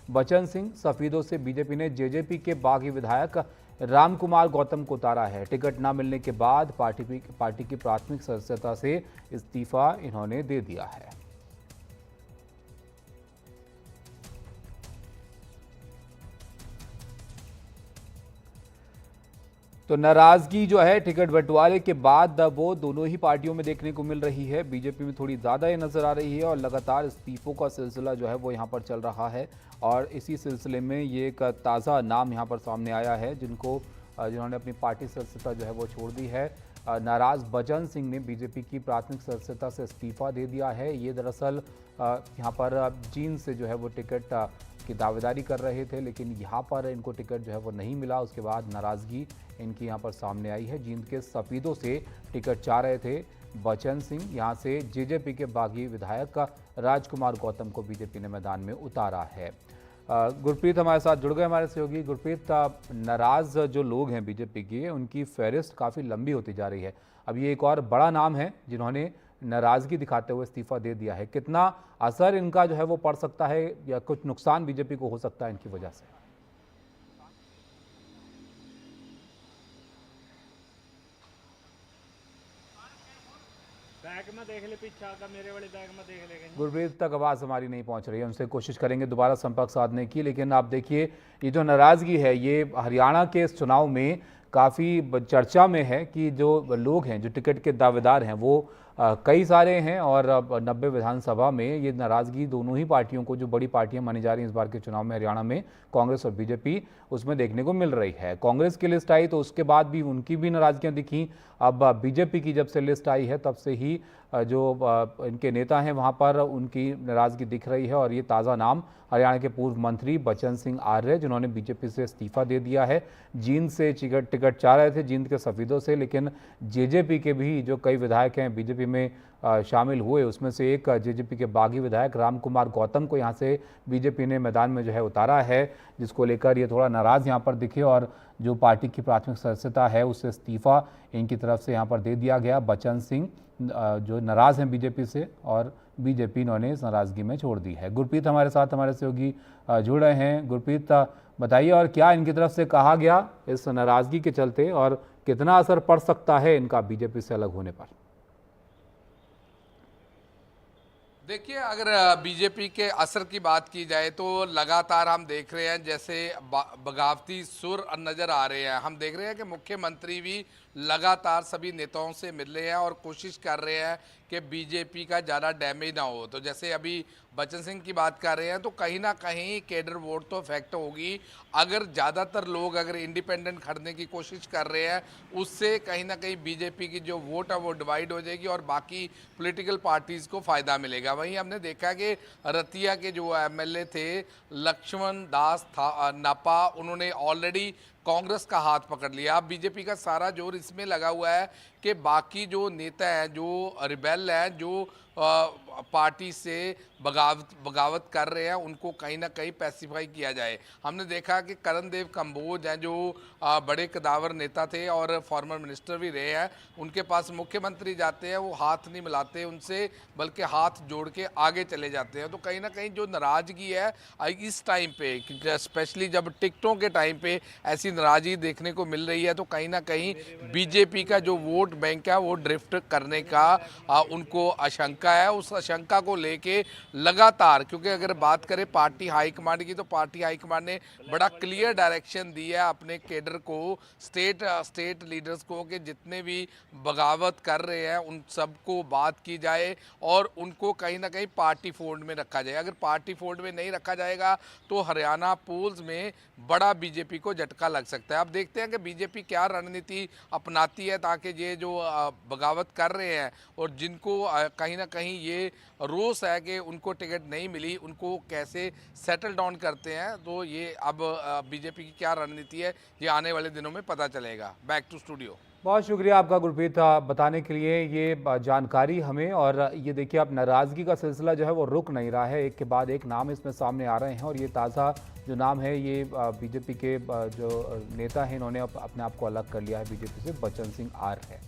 बचन सिंह। सफीदों से बीजेपी ने जेजेपी के बागी विधायक रामकुमार गौतम को उतारा है। टिकट न मिलने के बाद पार्टी की प्राथमिक सदस्यता से इस्तीफा इन्होंने दे दिया है। तो नाराजगी जो है टिकट बंटवारे के बाद वो दोनों ही पार्टियों में देखने को मिल रही है। बीजेपी में थोड़ी ज़्यादा ये नज़र आ रही है और लगातार इस्तीफों का सिलसिला जो है वो यहाँ पर चल रहा है। और इसी सिलसिले में ये एक ताज़ा नाम यहाँ पर सामने आया है जिन्होंने अपनी पार्टी सदस्यता जो है वो छोड़ दी है। नाराज बचन सिंह ने बीजेपी की प्राथमिक सदस्यता से इस्तीफा दे दिया है। ये दरअसल यहाँ पर जींद से जो है वो टिकट की दावेदारी कर रहे थे, लेकिन यहाँ पर इनको टिकट जो है वो नहीं मिला। उसके बाद नाराज़गी इनकी यहाँ पर सामने आई है। जींद के सफीदों से टिकट चाह रहे थे बचन सिंह। यहाँ से जेजेपी के बागी विधायक राजकुमार गौतम को बीजेपी ने मैदान में उतारा है। गुरप्रीत हमारे साथ जुड़ गए, हमारे सहयोगी। गुरप्रीत, नाराज जो लोग हैं बीजेपी के, उनकी फहरिस्त काफ़ी लंबी होती जा रही है। अब ये एक और बड़ा नाम है जिन्होंने नाराज़गी दिखाते हुए इस्तीफा दे दिया है। कितना असर इनका जो है वो पड़ सकता है या कुछ नुकसान बीजेपी को हो सकता है इनकी वजह से? बैग में देख ले, पीछे आकर मेरे वाले बैग में देख ले। गुरप्रीत, तक आवाज़ हमारी नहीं पहुंच रही है, उनसे कोशिश करेंगे दोबारा संपर्क साधने की। लेकिन आप देखिए, ये जो नाराज़गी है ये हरियाणा के इस चुनाव में काफ़ी चर्चा में है कि जो लोग हैं, जो टिकट के दावेदार हैं, वो कई सारे हैं और 90 विधानसभा में ये नाराज़गी दोनों ही पार्टियों को, जो बड़ी पार्टियां मानी जा रही हैं इस बार के चुनाव में हरियाणा में, कांग्रेस और बीजेपी, उसमें देखने को मिल रही है। कांग्रेस की लिस्ट आई तो उसके बाद भी उनकी भी नाराज़गियां दिखी। अब बीजेपी की जब से लिस्ट आई है तब से ही जो इनके नेता हैं वहाँ पर उनकी नाराज़गी दिख रही है। और ये ताज़ा नाम हरियाणा के पूर्व मंत्री बचन सिंह आर्य, जिन्होंने बीजेपी से इस्तीफा दे दिया है। जींद से टिकट चाह रहे थे, जींद के सफीदों से, लेकिन जेजेपी के भी जो कई विधायक हैं बीजेपी में शामिल हुए, उसमें से एक जेजेपी के बागी विधायक रामकुमार गौतम को यहाँ से बीजेपी ने मैदान में जो है उतारा है, जिसको लेकर ये थोड़ा नाराज़ यहाँ पर दिखे। और जो पार्टी की प्राथमिक सदस्यता है उससे इस्तीफा इनकी तरफ से यहाँ पर दे दिया गया। बचन सिंह जो नाराज़ हैं बीजेपी से, और बीजेपी इन्होंने इस नाराज़गी में छोड़ दी है। गुरप्रीत हमारे साथ, हमारे सहयोगी जुड़ रहे हैं। गुरप्रीत, बताइए और क्या इनकी तरफ से कहा गया इस नाराज़गी के चलते, और कितना असर पड़ सकता है इनका बीजेपी से अलग होने पर? देखिए, अगर बीजेपी के असर की बात की जाए तो लगातार हम देख रहे हैं जैसे बगावती सुर नज़र आ रहे हैं। हम देख रहे हैं कि मुख्यमंत्री भी लगातार सभी नेताओं से मिल रहे हैं और कोशिश कर रहे हैं कि बीजेपी का ज़्यादा डैमेज ना हो। तो जैसे अभी बचन सिंह की बात कर रहे हैं तो कहीं ना कहीं केडर वोट तो इफेक्ट होगी। अगर ज़्यादातर लोग अगर इंडिपेंडेंट खड़ने की कोशिश कर रहे हैं, उससे कहीं ना कहीं बीजेपी की जो वोट है वो डिवाइड हो जाएगी और बाकी पॉलिटिकल पार्टीज़ को फ़ायदा मिलेगा। वहीं हमने देखा कि रतिया के जो एमएलए थे लक्ष्मण दास नापा, उन्होंने ऑलरेडी कांग्रेस का हाथ पकड़ लिया। अब बीजेपी का सारा जोर इसमें लगा हुआ है कि बाकी जो नेता हैं, जो रिबेल हैं, जो पार्टी से बगावत कर रहे हैं, उनको कहीं ना कहीं पैसिफाई किया जाए। हमने देखा कि करणदेव कंबोज हैं, जो बड़े कदावर नेता थे और फॉर्मर मिनिस्टर भी रहे हैं, उनके पास मुख्यमंत्री जाते हैं, वो हाथ नहीं मिलाते उनसे, बल्कि हाथ जोड़ के आगे चले जाते हैं। तो कहीं ना कहीं जो नाराज़गी है इस टाइम पे, स्पेशली जब टिकटों के टाइम पे ऐसी नाराज़गी देखने को मिल रही है, तो कहीं ना कहीं बीजेपी का जो वोट बैंक है वो ड्रिफ्ट करने का उनको आशंका है। उस आशंका को लेके लगातार, क्योंकि अगर बात करें पार्टी हाईकमांड की, तो पार्टी हाईकमांड ने बड़ा क्लियर डायरेक्शन दिया है अपने केडर को, स्टेट लीडर्स को, कि जितने भी बगावत कर रहे हैं उन सबको बात की जाए और उनको कहीं ना कहीं पार्टी फोल्ड में रखा जाए। अगर पार्टी फोल्ड में नहीं रखा जाएगा तो हरियाणा पोल्स में बड़ा बीजेपी को झटका लग सकता है। अब देखते हैं कि बीजेपी क्या रणनीति अपनाती है, ताकि ये जो बगावत कर रहे हैं और जिनको कहीं ना कहीं ये रोष है कि उनको टिकट नहीं मिली, उनको कैसे सेटल डाउन करते हैं। तो ये अब बीजेपी की क्या रणनीति है, ये आने वाले दिनों में पता चलेगा। Back to studio. बहुत शुक्रिया आपका गुरप्रीत, बताने के लिए ये जानकारी हमें। और ये देखिए, अब नाराज़गी का सिलसिला जो है वो रुक नहीं रहा है, एक के बाद एक नाम इसमें सामने आ रहे हैं। और ये ताज़ा जो नाम है, ये बीजेपी के जो नेता हैं, इन्होंने अपने आप को अलग कर लिया है बीजेपी से, बचन सिंह आर्य है।